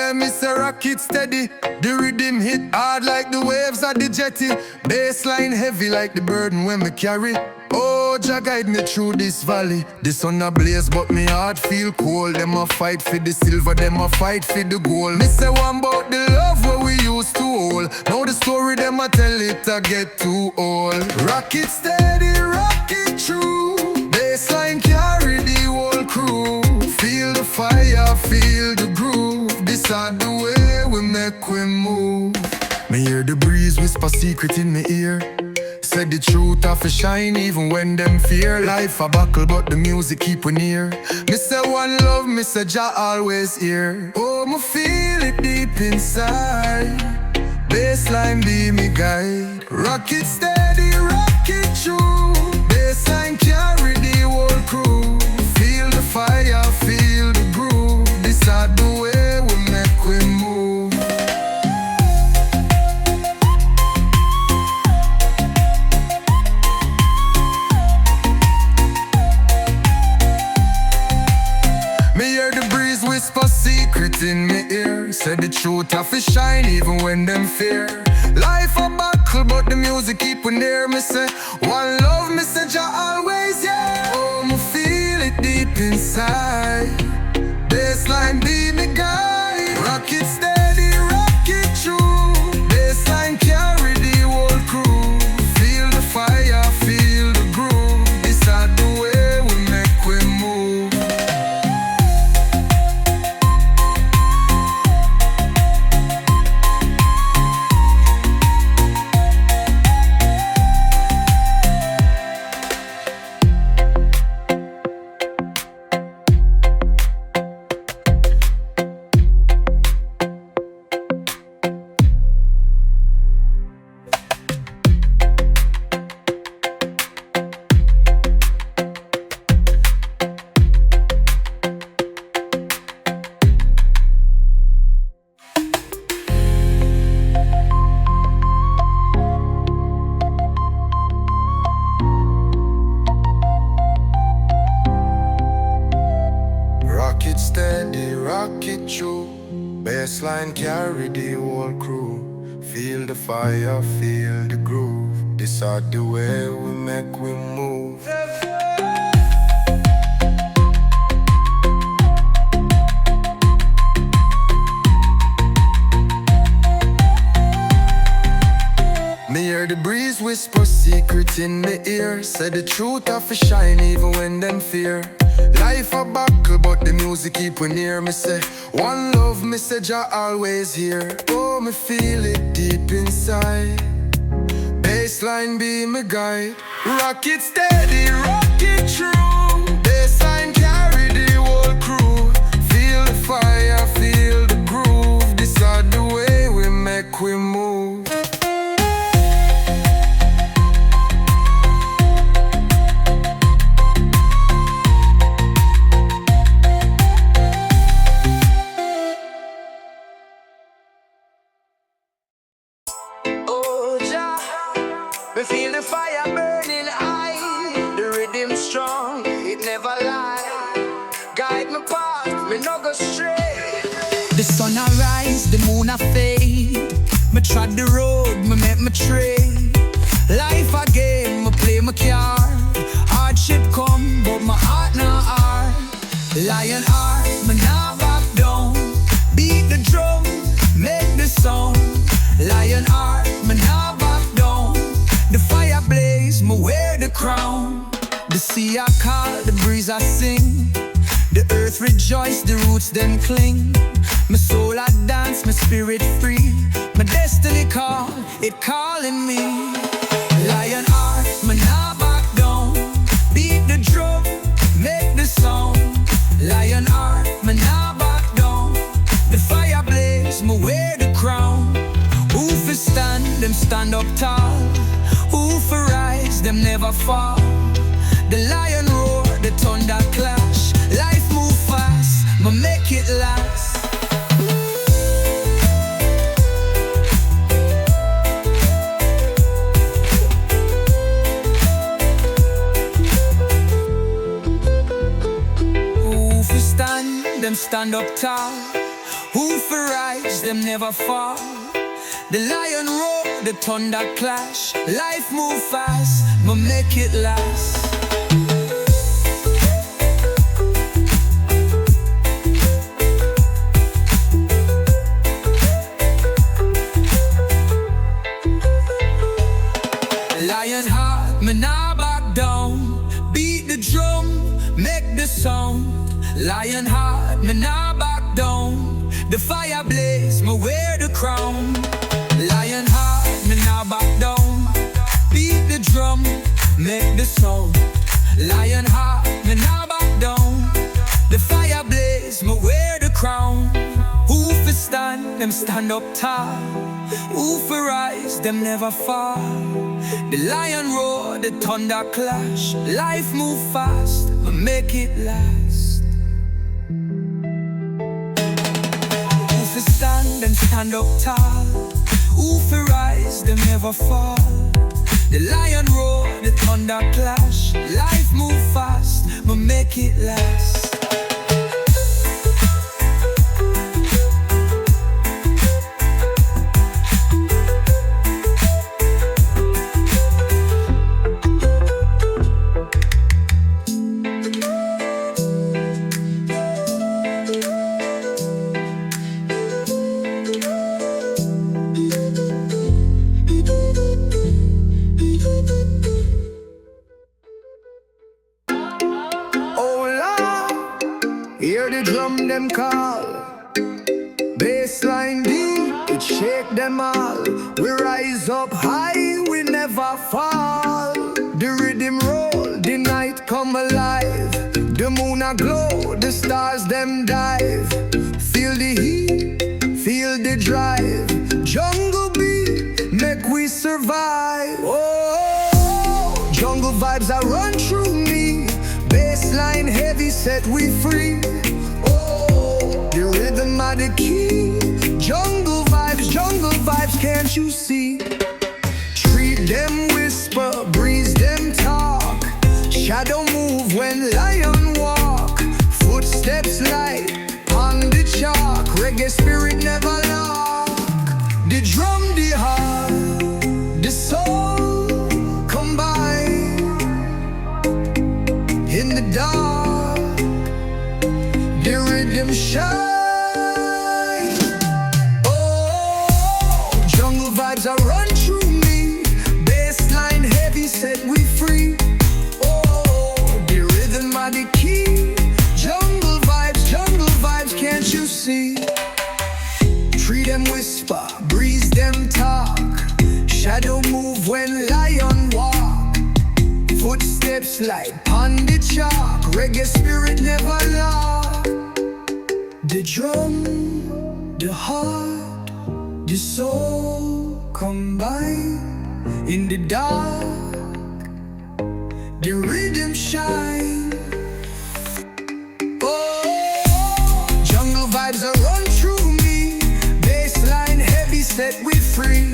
Yeah, Mr. Rocket steady. The rhythm hit hard like the waves of the jetty. Bassline heavy like the burden when me carry. Oh, Jah guide me through this valley. The sun a blaze but me heart feel cold. Them a fight for the silver, them a fight for the gold. Me say one about the love where we used to hold. Now the story them a tell it a get too old. Rocket steady, rocket true. Bassline carry the whole crew. Feel the fire, feel the groove. This are the way we make we move. Me hear the breeze whisper secret in me ear. Said the truth have to shine even when them fear. Life a buckle but the music keep we near. Me say one love, me say Jah always here. Oh, me feel it deep inside. Bassline be me guide. Rocket steady, rocket true. Bassline carry the whole crew. Feel the fire, feel the groove. This are the way we make we move. Me hear the breeze whisper secret in me ear. Said the truth have to shine even when them fear. Life a battle but the music keep we near. Me say one love, me say Jah always yeah. Oh, me feel it deep inside. Bassline be me guide. Rocket steady, rocket true. Bassline carry the whole crew. Feel the fire, feel the groove. This are the way we make we move. Rocket steady, rocket true. Bassline carry the whole crew. Feel the fire, feel the groove. This are the way we make we move. Me hear the breeze whisper secret in me ear. Say the truth have to shine even when them fear. Life a buckle but the music keep we near. Me say one love, me say Jah always here. Oh, me feel it deep inside. Bassline be me guide. Rocket steady, rocket true. Bassline carry the whole crew. Feel the fire, feel the groove. This are the way we make we move. Me feel the fire burning high. The rhythm strong, it never lie. Guide me path, me no go stray. The sun a rise, the moon a fade. Me trod the road, me make me trade. Life a game, me play my card. Hardship come, but my heart not hard. Lion heart, me not back down. Beat the drum, make the sound. Lion heart, me not back down. The fire blaze, me wear the crown. The sea I call, the breeze I sing. The earth rejoice, the roots them cling. My soul I dance, my spirit free. My destiny call, it calling me. Lion heart, me nah back down. Beat the drum, make the sound. Lion heart, me nah back down. The fire blaze, me wear the crown. Who for stand, them stand up tall. Who for rise, them never fall. The lion roar, the thunder clash. Life move fast, but make it last. Who for stand, them stand up tall. Who for rise, them never fall. The lion roar, the thunder clash. Life move fast, but make it last. Lion heart, me nah back down. Beat the drum, make the sound. Lion heart, me nah back down. The fire blaze, me wear the crown. Lion heart, me nah back down. Beat the drum, make the sound. Lion heart, me nah back down. The fire blaze, me wear the crown. Who for stand, them stand up tall. Who for rise, them never fall. The lion roar, the thunder clash. Life move fast, but make it last. Who for stand and stand up tall. Who for rise, them never fall. The lion roar, the thunder clash. Life move fast, but make it last. Hear the drum them call. Bassline deep, it shake them all. We rise up high, we never fall. The rhythm roll, the night come alive. The moon a glow, the stars them dive. Feel the heat, feel the drive. Jungle beat, make we survive. Oh, jungle vibes are run through me. Bassline heavy, set we free. Oh, the rhythm of the key. Jungle vibes, can't you see? Treat them whisper, breeze them talk. Shadow move when lion walk. Footsteps light on the chalk. Reggae spirit never lock. The drum, the heart, the soul combine. In the dark, the rhythm shine. Oh, jungle vibes are run through me. Bassline heavy, set we free. Oh, the rhythm of the key. Jungle vibes, can't you see? Tree them whisper, breeze them talk. Shadow move when lion walk. Footsteps light on the chalk. Reggae spirit never lock. The drum, the heart, the soul combine. In the dark, the rhythm shine. Oh, jungle vibes are run through me. Bassline heavy, set we free.